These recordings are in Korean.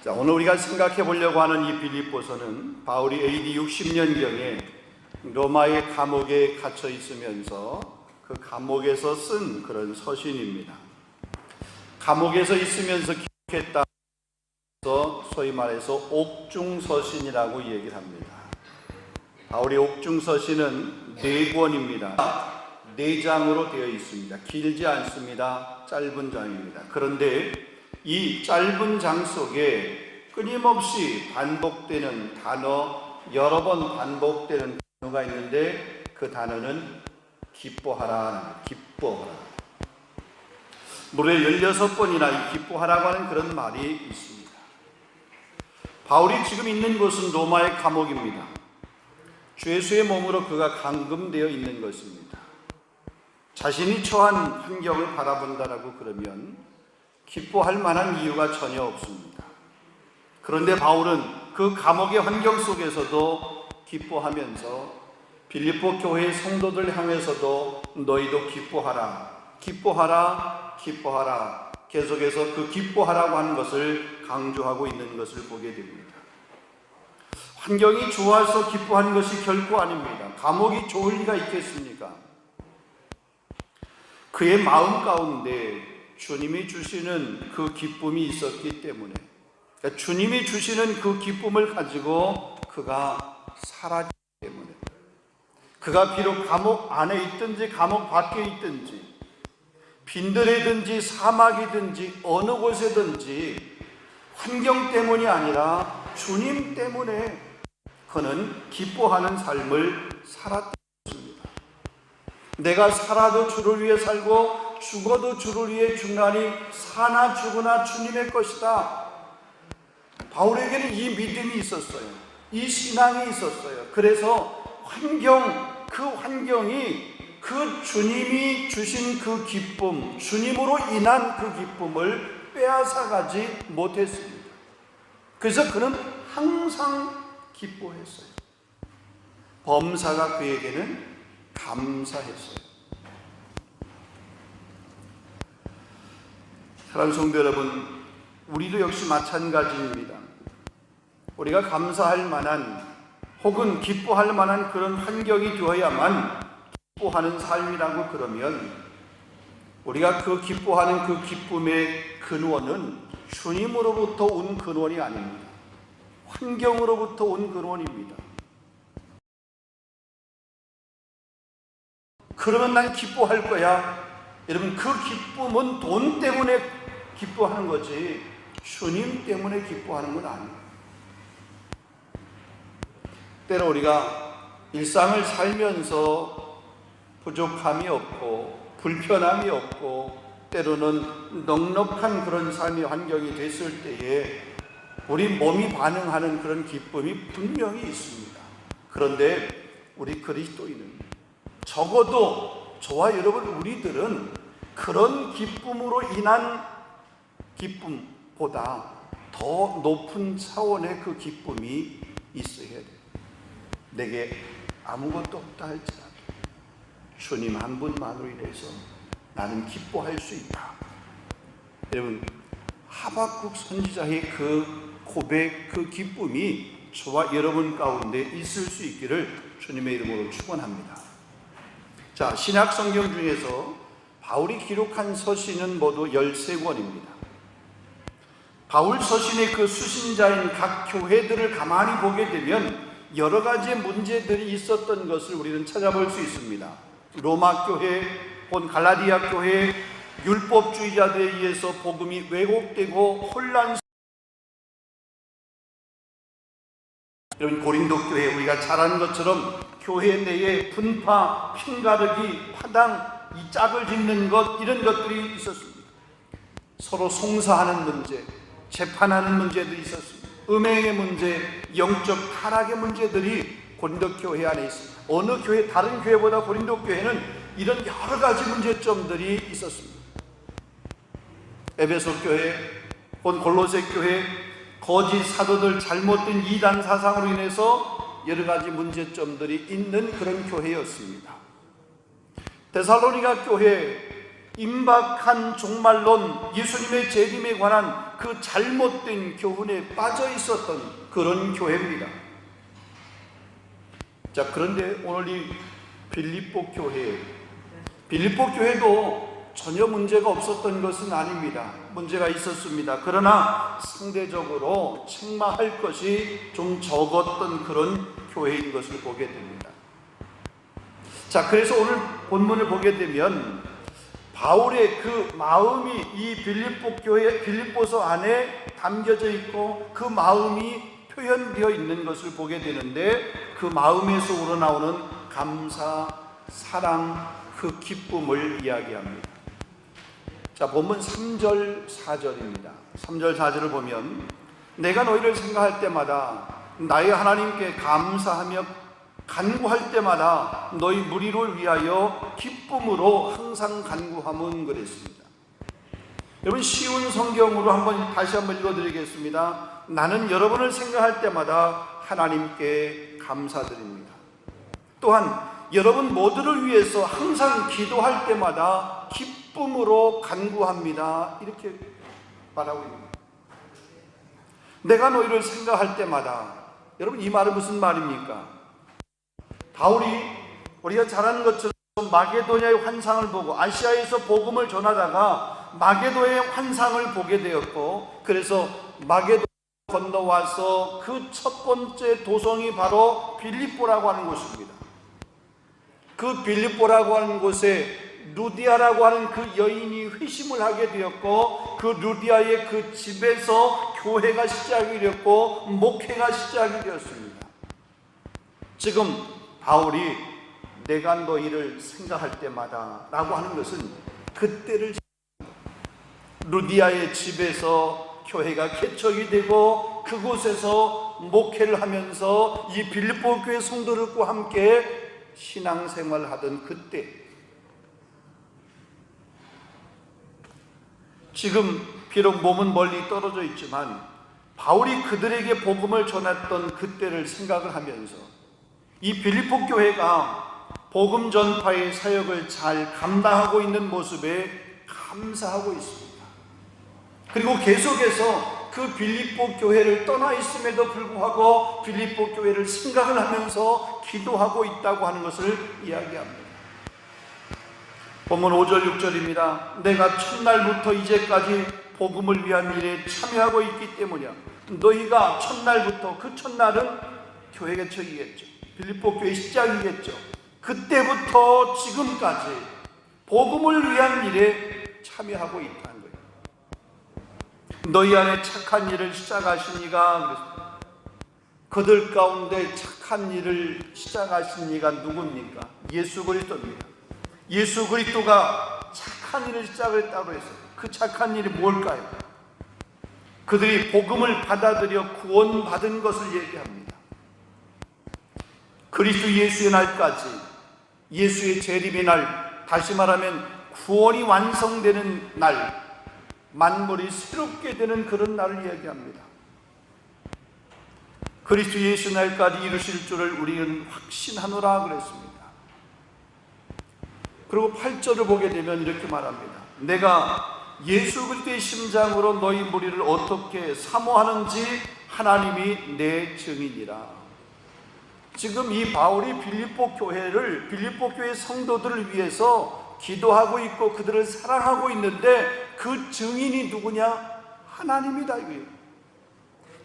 자, 오늘 우리가 생각해 보려고 하는 이 빌립보서는 바울이 AD 60년경에 로마의 감옥에 갇혀 있으면서 그 감옥에서 쓴 그런 서신입니다. 감옥에서 있으면서 기록했다 해서 소위 말해서 옥중서신이라고 얘기를 합니다. 바울의 옥중서신은 4권입니다. 4장으로 되어 있습니다. 길지 않습니다. 짧은 장입니다. 그런데 이 짧은 장 속에 끊임없이 반복되는 단어, 여러 번 반복되는 단어가 있는데 그 단어는 기뻐하라, 기뻐하라. 무려 16번이나 이 기뻐하라고 하는 그런 말이 있습니다. 바울이 지금 있는 곳은 로마의 감옥입니다. 죄수의 몸으로 그가 감금되어 있는 것입니다. 자신이 처한 환경을 바라본다라고 그러면 기뻐할 만한 이유가 전혀 없습니다. 그런데 바울은 그 감옥의 환경 속에서도 기뻐하면서 빌립보 교회의 성도들 향해서도 너희도 기뻐하라, 기뻐하라, 기뻐하라, 계속해서 그 기뻐하라고 하는 것을 강조하고 있는 것을 보게 됩니다. 환경이 좋아서 기뻐하는 것이 결코 아닙니다. 감옥이 좋을 리가 있겠습니까? 그의 마음 가운데 주님이 주시는 그 기쁨이 있었기 때문에, 그러니까 주님이 주시는 그 기쁨을 가지고 그가 살았기 때문에, 그가 비록 감옥 안에 있든지 감옥 밖에 있든지 빈들이든지 사막이든지 어느 곳에든지 환경 때문이 아니라 주님 때문에 그는 기뻐하는 삶을 살았던 것입니다. 내가 살아도 주를 위해 살고 죽어도 주를 위해 죽나니 사나 죽으나 주님의 것이다. 바울에게는 이 믿음이 있었어요. 이 신앙이 있었어요. 그래서 그 환경이 그 주님이 주신 그 기쁨, 주님으로 인한 그 기쁨을 빼앗아가지 못했습니다. 그래서 그는 항상 기뻐했어요. 범사가 그에게는 감사했어요. 사랑하는 성도 여러분, 우리도 역시 마찬가지입니다. 우리가 감사할 만한 혹은 기뻐할 만한 그런 환경이 되어야만 기뻐하는 삶이라고 그러면 우리가 그 기뻐하는 그 기쁨의 근원은 주님으로부터 온 근원이 아닙니다. 환경으로부터 온 근원입니다. 그러면 난 기뻐할 거야. 여러분, 그 기쁨은 돈 때문에 기뻐하는 거지 주님 때문에 기뻐하는 건 아니에요. 때로 우리가 일상을 살면서 부족함이 없고 불편함이 없고 때로는 넉넉한 그런 삶의 환경이 됐을 때에 우리 몸이 반응하는 그런 기쁨이 분명히 있습니다. 그런데 우리 그리스도인은 적어도 저와 여러분 우리들은 그런 기쁨으로 인한 기쁨보다 더 높은 차원의 그 기쁨이 있어야 돼요. 내게 아무것도 없다 할지라도 주님 한 분만으로 인해서 나는 기뻐할 수 있다. 여러분, 하박국 선지자의 그 고백, 그 기쁨이 저와 여러분 가운데 있을 수 있기를 주님의 이름으로 축원합니다. 자, 신약 성경 중에서 바울이 기록한 서신은 모두 13권입니다. 바울 서신의 그 수신자인 각 교회들을 가만히 보게 되면 여러 가지 문제들이 있었던 것을 우리는 찾아볼 수 있습니다. 로마 교회, 본 갈라디아 교회, 율법주의자들에 의해서 복음이 왜곡되고 혼란스러운, 여러분 고린도 교회 우리가 잘 아는 것처럼 교회 내에 분파, 핀가르기, 파당, 이 짝을 짓는 것, 이런 것들이 있었습니다. 서로 송사하는 문제, 재판하는 문제들이 있었습니다. 음행의 문제, 영적 타락의 문제들이 고린도 교회 안에 있습니다. 어느 교회, 다른 교회보다 고린도 교회는 이런 여러 가지 문제점들이 있었습니다. 에베소 교회, 본 골로새 교회, 거짓 사도들 잘못된 이단 사상으로 인해서 여러 가지 문제점들이 있는 그런 교회였습니다. 데살로니가 교회, 임박한 종말론, 예수님의 재림에 관한 그 잘못된 교훈에 빠져 있었던 그런 교회입니다. 자, 그런데 오늘 이 빌립보 교회도 전혀 문제가 없었던 것은 아닙니다. 문제가 있었습니다. 그러나 상대적으로 책망할 것이 좀 적었던 그런 교회인 것을 보게 됩니다. 자, 그래서 오늘 본문을 보게 되면 바울의 그 마음이 이 빌립보서 안에 담겨져 있고 그 마음이 표현되어 있는 것을 보게 되는데, 그 마음에서 우러나오는 감사, 사랑, 그 기쁨을 이야기합니다. 자, 본문 3절 4절입니다. 3절 4절을 보면, 내가 너희를 생각할 때마다 나의 하나님께 감사하며 간구할 때마다 너희 무리를 위하여 기쁨으로 항상 간구함은 그랬습니다. 여러분, 쉬운 성경으로 다시 한번 읽어드리겠습니다. 나는 여러분을 생각할 때마다 하나님께 감사드립니다. 또한 여러분 모두를 위해서 항상 기도할 때마다 기쁨으로 간구합니다. 이렇게 말하고 있습니다. 내가 너희를 생각할 때마다, 여러분 이 말은 무슨 말입니까? 바울이 우리가 잘 아는 것처럼 마게도냐의 환상을 보고 아시아에서 복음을 전하다가 마게도의 환상을 보게 되었고, 그래서 마게도 건너와서 그 첫 번째 도성이 바로 빌립보라고 하는 곳입니다. 그 빌립보라고 하는 곳에 루디아라고 하는 그 여인이 회심을 하게 되었고, 그 루디아의 그 집에서 교회가 시작이 되었고 목회가 시작이 되었습니다. 지금 바울이 내가 너희를 생각할 때마다 라고 하는 것은 그때를, 루디아의 집에서 교회가 개척이 되고 그곳에서 목회를 하면서 이 빌립보 교회 성도들과 함께 신앙생활을 하던 그때, 지금 비록 몸은 멀리 떨어져 있지만 바울이 그들에게 복음을 전했던 그때를 생각을 하면서 이 빌립보 교회가 복음 전파의 사역을 잘 감당하고 있는 모습에 감사하고 있습니다. 그리고 계속해서 그 빌립보 교회를 떠나 있음에도 불구하고 빌립보 교회를 생각을 하면서 기도하고 있다고 하는 것을 이야기합니다. 본문 5절 6절입니다. 내가 첫날부터 이제까지 복음을 위한 일에 참여하고 있기 때문이야. 너희가 첫날부터, 그 첫날은 교회 개척이겠죠. 빌립보 교회 시작이겠죠. 그때부터 지금까지 복음을 위한 일에 참여하고 있다는 거예요. 너희 안에 착한 일을 시작하신 이가 그랬습니다. 그들 가운데 착한 일을 시작하신 이가 누굽니까? 예수 그리스도입니다. 예수 그리스도가 착한 일을 시작했다고 해서 그 착한 일이 뭘까요? 그들이 복음을 받아들여 구원받은 것을 얘기합니다. 그리스도 예수의 날까지, 예수의 재림의 날, 다시 말하면 구원이 완성되는 날, 만물이 새롭게 되는 그런 날을 얘기합니다. 그리스도 예수 날까지 이루실 줄을 우리는 확신하노라 그랬습니다. 그리고 8절을 보게 되면 이렇게 말합니다. 내가 예수 그리스도의 심장으로 너희 무리를 어떻게 사모하는지 하나님이 내 증인이라. 지금 이 바울이 빌립보 교회 성도들을 위해서 기도하고 있고 그들을 사랑하고 있는데 그 증인이 누구냐? 하나님이다 이거예요.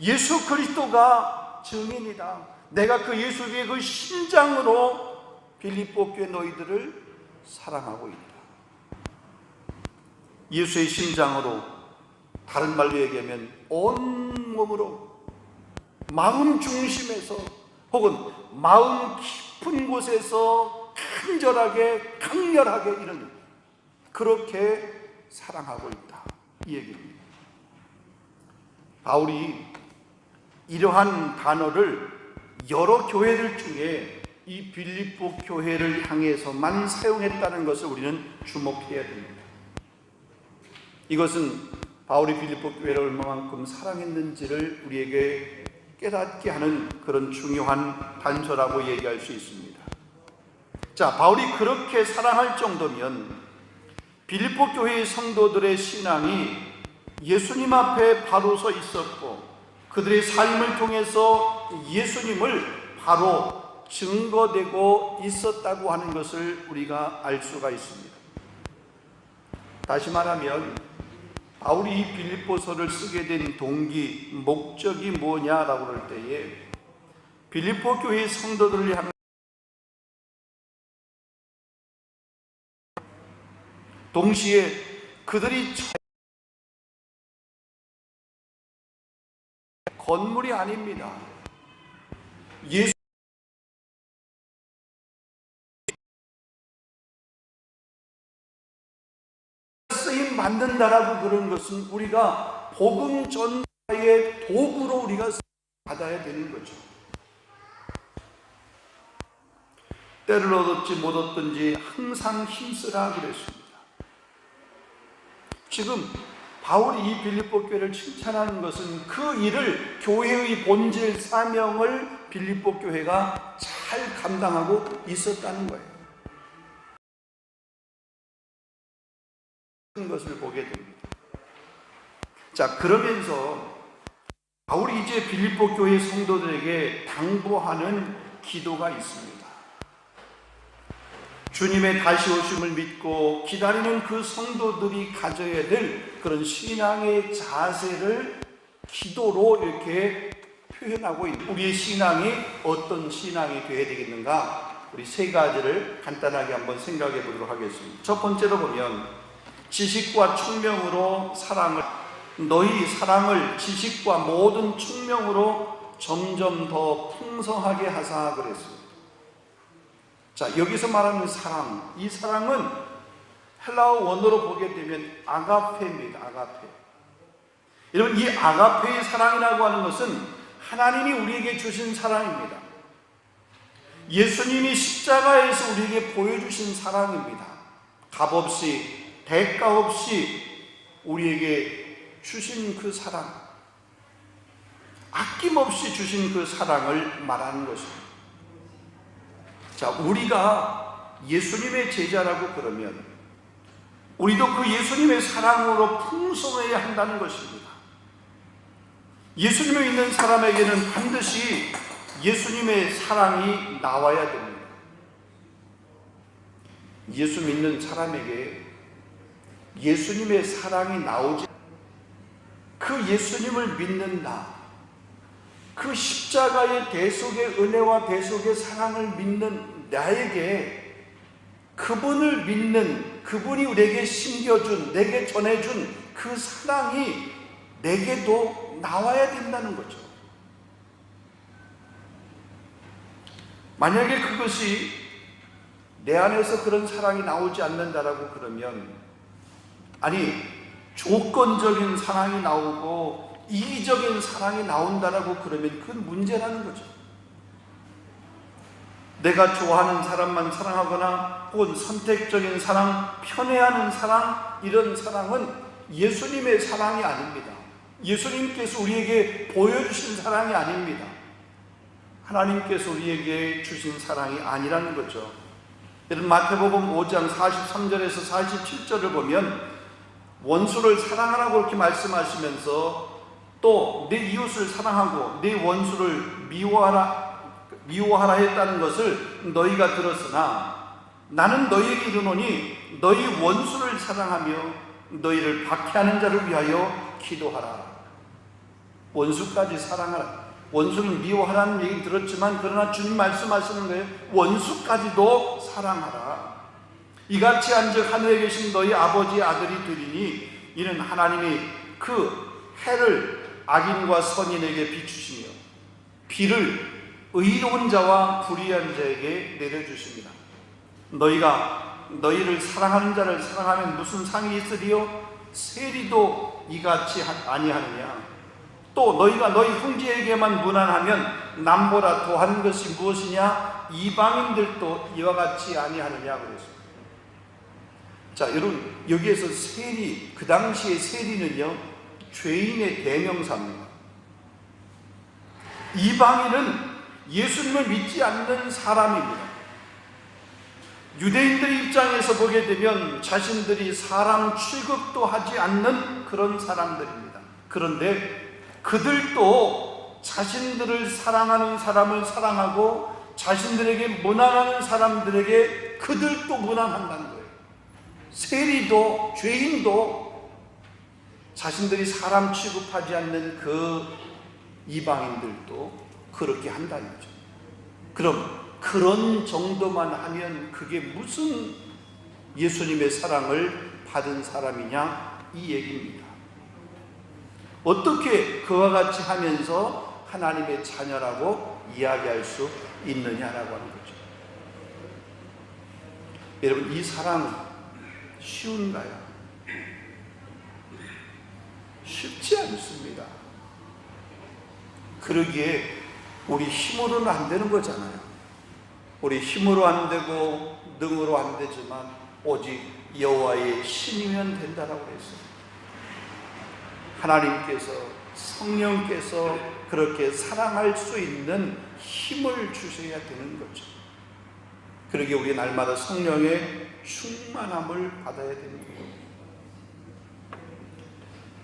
예수 그리스도가 증인이다. 내가 그 예수의 그 심장으로 빌립보 교회 너희들을 사랑하고 있다. 예수의 심장으로, 다른 말로 얘기하면 온몸으로, 마음 중심에서 혹은 마음 깊은 곳에서 간절하게 강렬하게 이런, 그렇게 사랑하고 있다 이 얘기입니다. 바울이 이러한 단어를 여러 교회들 중에 이 빌립보 교회를 향해서만 사용했다는 것을 우리는 주목해야 됩니다. 이것은 바울이 빌립보 교회를 얼마만큼 사랑했는지를 우리에게 깨닫게 하는 그런 중요한 단서라고 얘기할 수 있습니다. 자, 바울이 그렇게 사랑할 정도면 빌립보 교회의 성도들의 신앙이 예수님 앞에 바로 서 있었고 그들의 삶을 통해서 예수님을 바로 증거되고 있었다고 하는 것을 우리가 알 수가 있습니다. 다시 말하면 바울이 이 빌립보서를 쓰게 된 동기, 목적이 뭐냐라고 할 때에 빌립보 교회의 성도들을 향해 동시에 그들이 건물이 아닙니다. 예수 쓰임 받는다라고 그런 것은 우리가 복음 전파의 도구로 우리가 받아야 되는 거죠. 때를 얻었지 못 얻든지 항상 힘쓰라 그랬습니다. 지금 바울이 이 빌립보 교회를 칭찬하는 것은 그 일을, 교회의 본질 사명을 빌립보 교회가 잘 감당하고 있었다는 거예요. 그런 것을 보게 됩니다. 자, 그러면서 바울이 이제 빌립보 교회 성도들에게 당부하는 기도가 있습니다. 주님의 다시 오심을 믿고 기다리는 그 성도들이 가져야 될 그런 신앙의 자세를 기도로 이렇게 표현하고 있는, 우리의 신앙이 어떤 신앙이 되어야 되겠는가? 우리 세 가지를 간단하게 한번 생각해 보도록 하겠습니다. 첫 번째로 보면 지식과 총명으로 너희 사랑을 지식과 모든 총명으로 점점 더 풍성하게 하사 그랬습니다. 자, 여기서 말하는 사랑, 이 사랑은 헬라어 원어로 보게 되면 아가페입니다. 아가페. 여러분, 이 아가페의 사랑이라고 하는 것은 하나님이 우리에게 주신 사랑입니다. 예수님이 십자가에서 우리에게 보여주신 사랑입니다. 값없이, 대가 없이 우리에게 주신 그 사랑, 아낌없이 주신 그 사랑을 말하는 것입니다. 자, 우리가 예수님의 제자라고 그러면 우리도 그 예수님의 사랑으로 풍성해야 한다는 것입니다. 예수님을 믿는 사람에게는 반드시 예수님의 사랑이 나와야 됩니다. 예수 믿는 사람에게 예수님의 사랑이 나오지, 그 예수님을 믿는 나, 그 십자가의 대속의 은혜와 대속의 사랑을 믿는 나에게 그분을 믿는, 그분이 우리에게 심겨준, 내게 전해준 그 사랑이 내게도 나와야 된다는 거죠. 만약에 그것이 내 안에서 그런 사랑이 나오지 않는다라고 그러면, 아니 조건적인 사랑이 나오고 이기적인 사랑이 나온다라고 그러면 그건 문제라는 거죠. 내가 좋아하는 사람만 사랑하거나 혹은 선택적인 사랑, 편애하는 사랑, 이런 사랑은 예수님의 사랑이 아닙니다. 예수님께서 우리에게 보여주신 사랑이 아닙니다. 하나님께서 우리에게 주신 사랑이 아니라는 거죠. 여러분, 마태복음 5장 43절에서 47절을 보면 원수를 사랑하라고 이렇게 말씀하시면서 또 내 이웃을 사랑하고 내 원수를 미워하라 했다는 것을 너희가 들었으나 나는 너희에게 이르노니 너희 원수를 사랑하며 너희를 박해하는 자를 위하여 기도하라. 원수까지 사랑하라. 원수는 미워하라는 얘기 들었지만 그러나 주님 말씀하시는 거예요. 원수까지도 사랑하라. 이같이 한즉 하늘에 계신 너희 아버지의 아들이 되리니 이는 하나님이 그 해를 악인과 선인에게 비추시며 비를 의로운 자와 불의한 자에게 내려주십니다. 너희가 너희를 사랑하는 자를 사랑하면 무슨 상이 있으리요? 세리도 이같이 아니하느냐? 또 너희가 너희 형제에게만 무난하면 남보다 더한 것이 무엇이냐? 이방인들도 이와 같이 아니하느냐 그랬습니다. 자, 여러분, 여기에서 세리, 그 당시의 세리는요 죄인의 대명사입니다. 이방인은 예수님을 믿지 않는 사람입니다. 유대인들 입장에서 보게 되면 자신들이 사람 취급도 하지 않는 그런 사람들입니다. 그런데 그들도 자신들을 사랑하는 사람을 사랑하고 자신들에게 무난하는 사람들에게 그들도 무난한다는 거예요. 세리도 죄인도 자신들이 사람 취급하지 않는 그 이방인들도 그렇게 한다는 거죠. 그럼 그런 정도만 하면 그게 무슨 예수님의 사랑을 받은 사람이냐 이 얘기입니다. 어떻게 그와 같이 하면서 하나님의 자녀라고 이야기할 수 있느냐라고 하는 거죠. 여러분, 이 사랑 쉬운가요? 쉽지 않습니다. 그러기에 우리 힘으로는 안 되는 거잖아요. 우리 힘으로 안 되고 능으로 안 되지만 오직 여호와의 힘이면 된다라고 했어요. 하나님께서, 성령께서 그렇게 사랑할 수 있는 힘을 주셔야 되는 거죠. 그러기에 우리 날마다 성령의 충만함을 받아야 되는 거예요.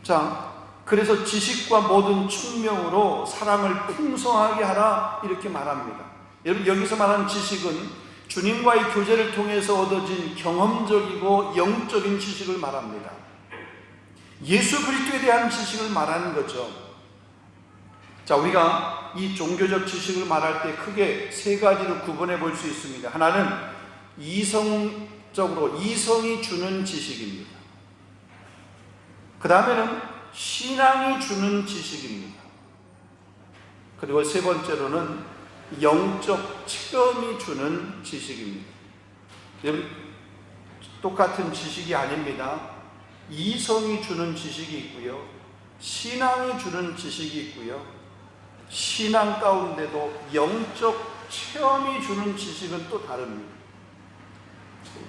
자, 그래서 지식과 모든 총명으로 사랑을 풍성하게 하라 이렇게 말합니다. 여러분, 여기서 말하는 지식은 주님과의 교제를 통해서 얻어진 경험적이고 영적인 지식을 말합니다. 예수 그리스도에 대한 지식을 말하는 거죠. 자, 우리가 이 종교적 지식을 말할 때 크게 세 가지로 구분해 볼 수 있습니다. 하나는 이성적으로 이성이 주는 지식입니다. 그 다음에는 신앙이 주는 지식입니다. 그리고 세 번째로는 영적 체험이 주는 지식입니다. 여러분, 똑같은 지식이 아닙니다. 이성이 주는 지식이 있고요, 신앙이 주는 지식이 있고요, 신앙 가운데도 영적 체험이 주는 지식은 또 다릅니다.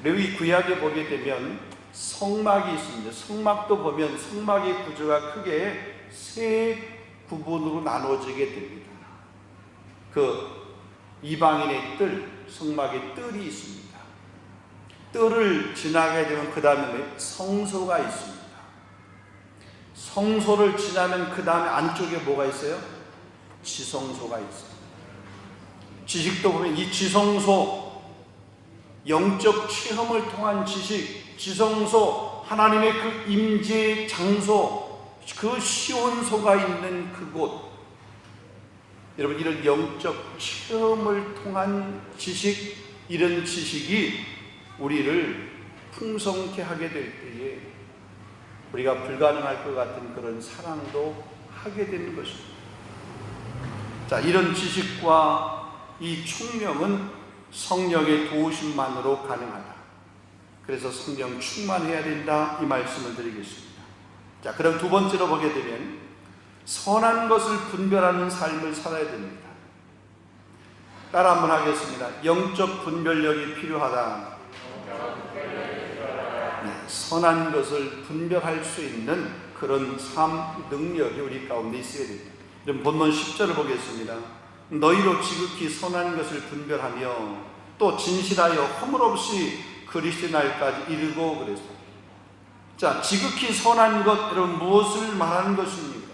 레위 구약에 보게 되면 성막이 있습니다. 성막도 보면 성막의 구조가 크게 세 부분으로 나눠지게 됩니다. 그 이방인의 뜰, 성막의 뜰이 있습니다. 뜰을 지나게 되면 그 다음에 성소가 있습니다. 성소를 지나면 그 다음에 안쪽에 뭐가 있어요? 지성소가 있어요. 지식도 보면 이 지성소, 영적 체험을 통한 지식, 지성소, 하나님의 그 임재 장소, 그 시온소가 있는 그곳, 여러분, 이런 영적 체험을 통한 지식, 이런 지식이 우리를 풍성케 하게 될 때에 우리가 불가능할 것 같은 그런 사랑도 하게 되는 것입니다. 자, 이런 지식과 이 총명은 성령의 도우심만으로 가능하다. 그래서 성령 충만해야 된다, 이 말씀을 드리겠습니다. 자, 그럼 두 번째로 보게 되면 선한 것을 분별하는 삶을 살아야 됩니다. 따라 한번 하겠습니다. 영적 분별력이 필요하다. 네, 선한 것을 분별할 수 있는 그런 삶 능력이 우리 가운데 있어야 됩니다. 그럼 본문 10절을 보겠습니다. 너희로 지극히 선한 것을 분별하며 또 진실하여 허물 없이 그리스도의 날까지 이르고 그래서, 자, 지극히 선한 것, 여러분, 무엇을 말하는 것입니까?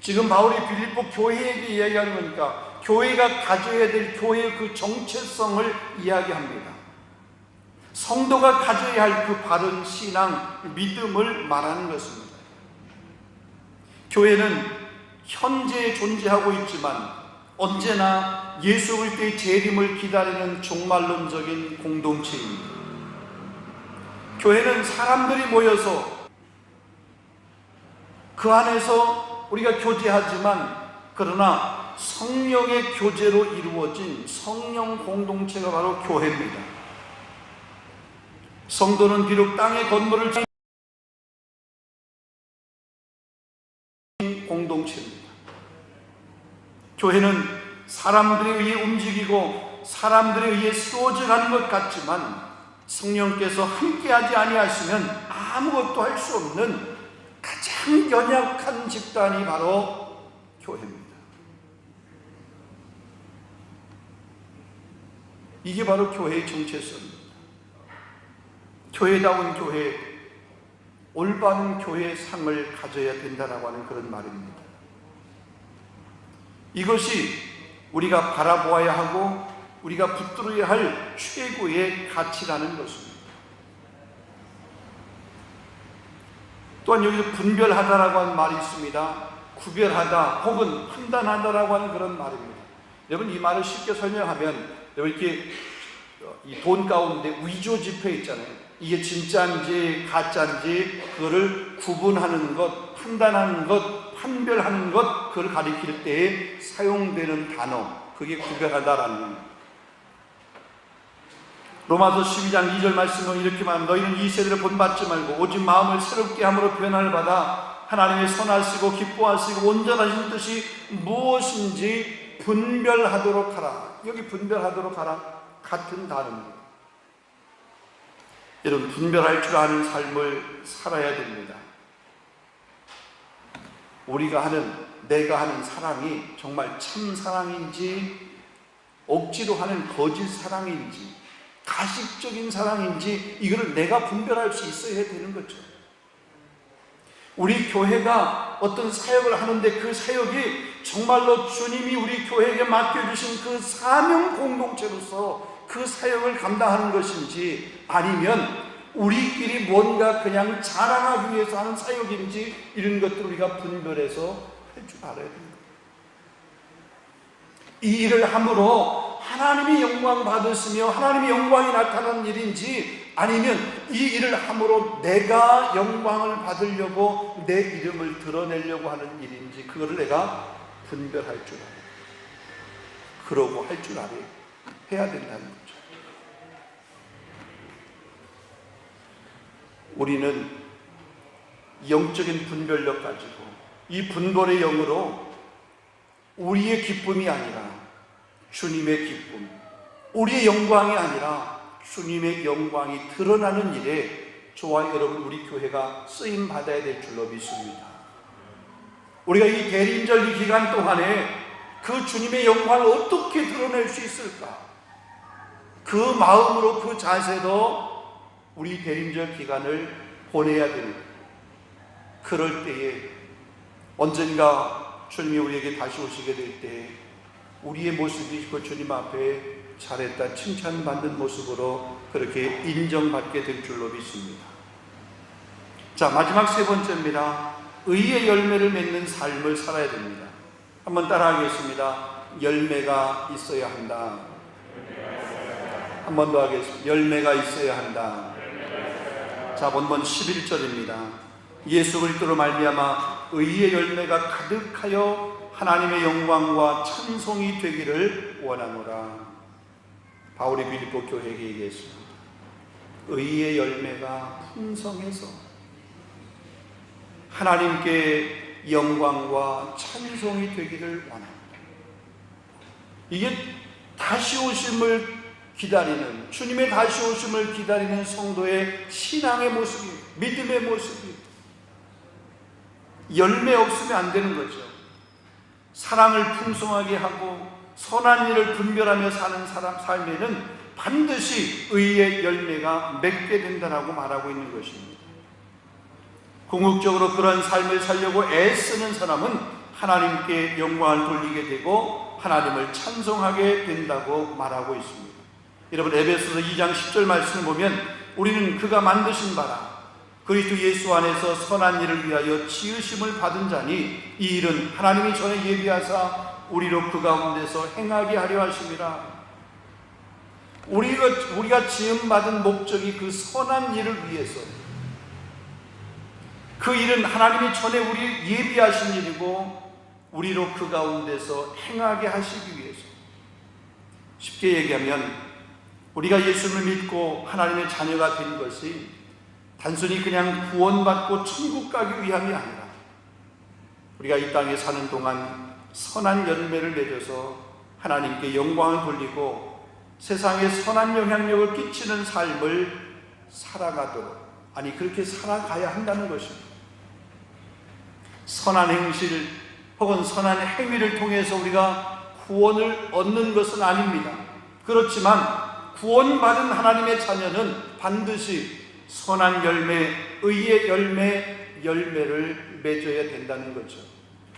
지금 바울이 빌립보 교회에게 이야기하는 거니까 교회가 가져야 될 교회의 그 정체성을 이야기합니다. 성도가 가져야 할 그 바른 신앙, 믿음을 말하는 것입니다. 교회는 현재 존재하고 있지만 언제나 예수 그리스도의 재림을 기다리는 종말론적인 공동체입니다. 교회는 사람들이 모여서 그 안에서 우리가 교제하지만 그러나 성령의 교제로 이루어진 성령 공동체가 바로 교회입니다. 성도는 비록 땅의 건물을 공동체입니다. 교회는 사람들에 의해 움직이고 사람들에 의해 세워져 가는 것 같지만 성령께서 함께하지 아니하시면 아무것도 할 수 없는 가장 연약한 집단이 바로 교회입니다. 이게 바로 교회의 정체성입니다. 교회다운 교회, 올바른 교회의 상을 가져야 된다라고 하는 그런 말입니다. 이것이 우리가 바라보아야 하고 우리가 붙들어야 할 최고의 가치라는 것입니다. 또한 여기서 분별하다라고 하는 말이 있습니다. 구별하다 혹은 판단하다라고 하는 그런 말입니다. 여러분, 이 말을 쉽게 설명하면 이렇게 이 돈 가운데 위조 지폐 있잖아요. 이게 진짜인지 가짜인지 그거를 구분하는 것, 판단하는 것, 판별하는 것, 그걸 가리킬 때에 사용되는 단어, 그게 구별하다라는 겁니다. 로마서 12장 2절 말씀은 이렇게 말합니다. 너희는 이 세대를 본받지 말고 오직 마음을 새롭게 함으로 변화를 받아 하나님의 선하시고 기뻐하시고 온전하신 뜻이 무엇인지 분별하도록 하라. 여기 분별하도록 하라, 같은 단어입니다. 여러분, 분별할 줄 아는 삶을 살아야 됩니다. 우리가 하는, 내가 하는 사랑이 정말 참 사랑인지 억지로 하는 거짓 사랑인지 가식적인 사랑인지 이거를 내가 분별할 수 있어야 되는 거죠. 우리 교회가 어떤 사역을 하는데 그 사역이 정말로 주님이 우리 교회에게 맡겨주신 그 사명 공동체로서 그 사역을 감당하는 것인지 아니면 우리끼리 뭔가 그냥 자랑하기 위해서 하는 사역인지 이런 것들을 우리가 분별해서 할 줄 알아야 됩니다. 이 일을 함으로 하나님이 영광 받으시며 하나님의 영광이 나타나는 일인지 아니면 이 일을 함으로 내가 영광을 받으려고 내 이름을 드러내려고 하는 일인지 그거를 내가 분별할 줄 알아요. 그러고 할 줄 알아요. 해야 된다는 거죠. 우리는 영적인 분별력 가지고 이 분별의 영으로 우리의 기쁨이 아니라 주님의 기쁨, 우리의 영광이 아니라 주님의 영광이 드러나는 일에 저와 여러분 우리 교회가 쓰임 받아야 될 줄로 믿습니다. 우리가 이 대림절 기간 동안에 그 주님의 영광을 어떻게 드러낼 수 있을까? 그 마음으로 그 자세로 우리 대림절 기간을 보내야 됩니다. 그럴 때에 언젠가 주님이 우리에게 다시 오시게 될 때 우리의 모습이 그 주님 앞에 잘했다 칭찬받는 모습으로 그렇게 인정받게 될 줄로 믿습니다. 자, 마지막 세 번째입니다. 의의 열매를 맺는 삶을 살아야 됩니다. 한번 따라하겠습니다. 열매가 있어야 한다. 한 번 더 하겠습니다. 열매가 있어야 한다. 자, 본문 11절입니다. 예수 그리스도로 말미암아 의의 열매가 가득하여 하나님의 영광과 찬송이 되기를 원하노라. 바울이 빌립보 교회에게 얘기했습니다. 의의 열매가 풍성해서 하나님께 영광과 찬송이 되기를 원합니다. 이게 다시 오심을 기다리는, 주님의 다시 오심을 기다리는 성도의 신앙의 모습이, 믿음의 모습이 열매 없으면 안 되는 거죠. 사랑을 풍성하게 하고 선한 일을 분별하며 사는 사람 삶에는 반드시 의의 열매가 맺게 된다라고 말하고 있는 것입니다. 궁극적으로 그런 삶을 살려고 애쓰는 사람은 하나님께 영광을 돌리게 되고 하나님을 찬송하게 된다고 말하고 있습니다. 여러분, 에베소서 2장 10절 말씀을 보면 우리는 그가 만드신 바라 그리스도 예수 안에서 선한 일을 위하여 지으심을 받은 자니 이 일은 하나님이 전에 예비하사 우리로 그 가운데서 행하게 하려 하심이라. 우리가 지음받은 목적이 그 선한 일을 위해서, 그 일은 하나님이 전에 우리 예비하신 일이고 우리로 그 가운데서 행하게 하시기 위해서. 쉽게 얘기하면 우리가 예수를 믿고 하나님의 자녀가 된 것이 단순히 그냥 구원받고 천국 가기 위함이 아니라 우리가 이 땅에 사는 동안 선한 열매를 맺어서 하나님께 영광을 돌리고 세상에 선한 영향력을 끼치는 삶을 살아가도록, 아니 그렇게 살아가야 한다는 것입니다. 선한 행실 혹은 선한 행위를 통해서 우리가 구원을 얻는 것은 아닙니다. 그렇지만 구원받은 하나님의 자녀는 반드시 선한 열매, 의의 열매를 맺어야 된다는 거죠.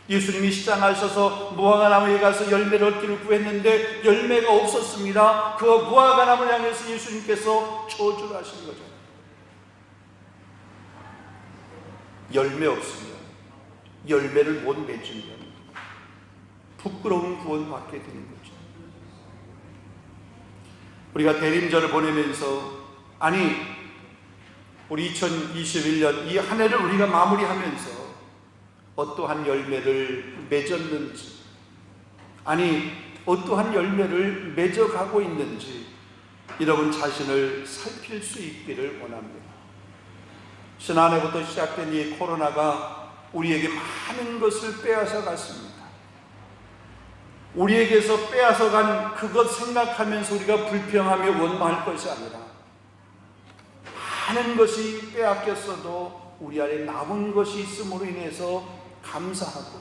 예수님이 시장하셔서 무화과 나무에 가서 열매를 얻기를 구했는데 열매가 없었습니다. 그 무화과 나무를 향해서 예수님께서 저주를 하신 거죠. 열매 없으면, 열매를 못 맺으면 부끄러운 구원 받게 되는 거죠. 우리가 대림절을 보내면서, 아니 우리 2021년 이 한 해를 우리가 마무리하면서 어떠한 열매를 맺었는지, 아니 어떠한 열매를 맺어가고 있는지 여러분 자신을 살필 수 있기를 원합니다. 지난해부터 시작된 이 코로나가 우리에게 많은 것을 빼앗아 갔습니다. 우리에게서 빼앗아간 그것 생각하면서 우리가 불평하며 원망할 것이 아니라, 많은 것이 빼앗겼어도 우리 안에 남은 것이 있음으로 인해서 감사하고,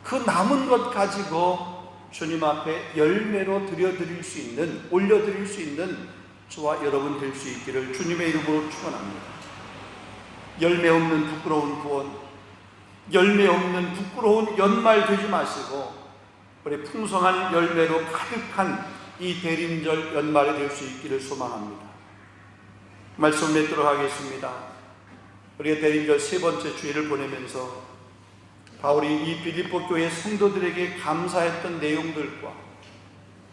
그 남은 것 가지고 주님 앞에 열매로 드려드릴 수 있는, 올려드릴 수 있는 저와 여러분 될 수 있기를 주님의 이름으로 축원합니다. 열매 없는 부끄러운 구원, 열매 없는 부끄러운 연말 되지 마시고 우리 풍성한 열매로 가득한 이 대림절 연말이 될 수 있기를 소망합니다. 말씀 맺도록 하겠습니다. 우리가 대림절 세 번째 주일을 보내면서 바울이 이 빌립보 교회 성도들에게 감사했던 내용들과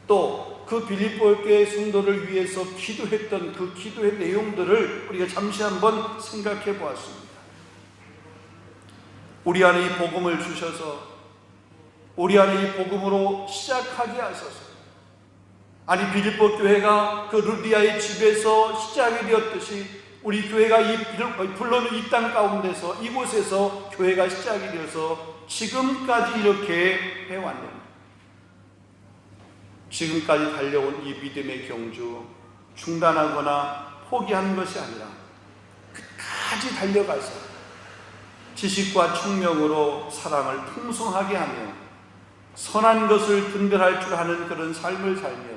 또 그 빌립보 교회 성도를 위해서 기도했던 그 기도의 내용들을 우리가 잠시 한번 생각해 보았습니다. 우리 안에 이 복음을 주셔서 우리 안에 이 복음으로 시작하게 하소서. 아니 빌립보 교회가 그 루디아의 집에서 시작이 되었듯이 우리 교회가 불러는 이 땅 가운데서 이곳에서 교회가 시작이 되어서 지금까지 이렇게 해왔는데, 지금까지 달려온 이 믿음의 경주 중단하거나 포기한 것이 아니라 끝까지 달려가서 지식과 총명으로 사랑을 풍성하게 하며 선한 것을 분별할 줄 아는 그런 삶을 살며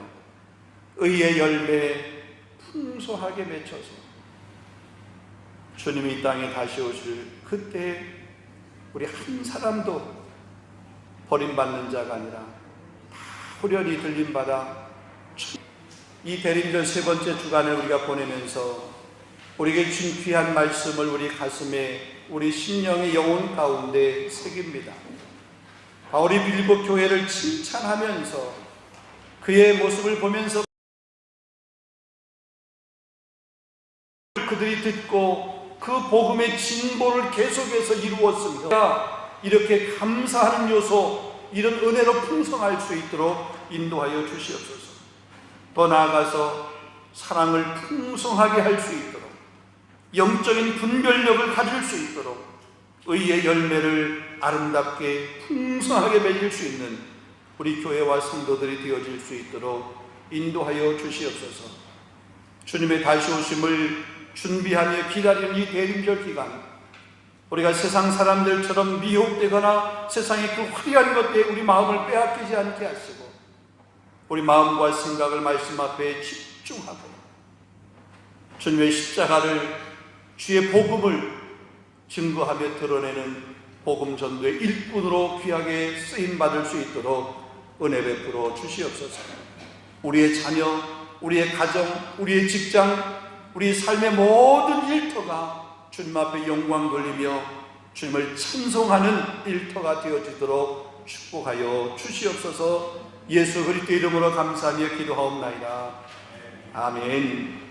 의의 열매 풍성하게 맺혀서 주님이 이 땅에 다시 오실 그때 우리 한 사람도 버림받는 자가 아니라 후련히 들림받아 이 대림절 세 번째 주간을 우리가 보내면서 우리에게 주신 귀한 말씀을 우리 가슴에, 우리 심령의 영혼 가운데 새깁니다. 바울이 빌립보 교회를 칭찬하면서 그의 모습을 보면서 그들이 듣고 그 복음의 진보를 계속해서 이루었습니다. 이렇게 감사하는 요소, 이런 은혜로 풍성할 수 있도록 인도하여 주시옵소서. 더 나아가서 사랑을 풍성하게 할 수 있도록, 영적인 분별력을 가질 수 있도록, 의의 열매를 아름답게 풍성하게 맺을 수 있는 우리 교회와 성도들이 되어질 수 있도록 인도하여 주시옵소서. 주님의 다시 오심을 준비하며 기다리는 이 대림절 기간, 우리가 세상 사람들처럼 미혹되거나 세상의 그 화려한 것 때문에 우리 마음을 빼앗기지 않게 하시고 우리 마음과 생각을 말씀 앞에 집중하고 주님의 십자가를, 주의 복음을 증거하며 드러내는 복음 전도의 일꾼으로 귀하게 쓰임받을 수 있도록 은혜 베풀어 주시옵소서. 우리의 자녀, 우리의 가정, 우리의 직장, 우리 삶의 모든 일터가 주님 앞에 영광 돌리며 주님을 찬송하는 일터가 되어지도록 축복하여 주시옵소서. 예수 그리스도 이름으로 감사하며 기도하옵나이다. 아멘.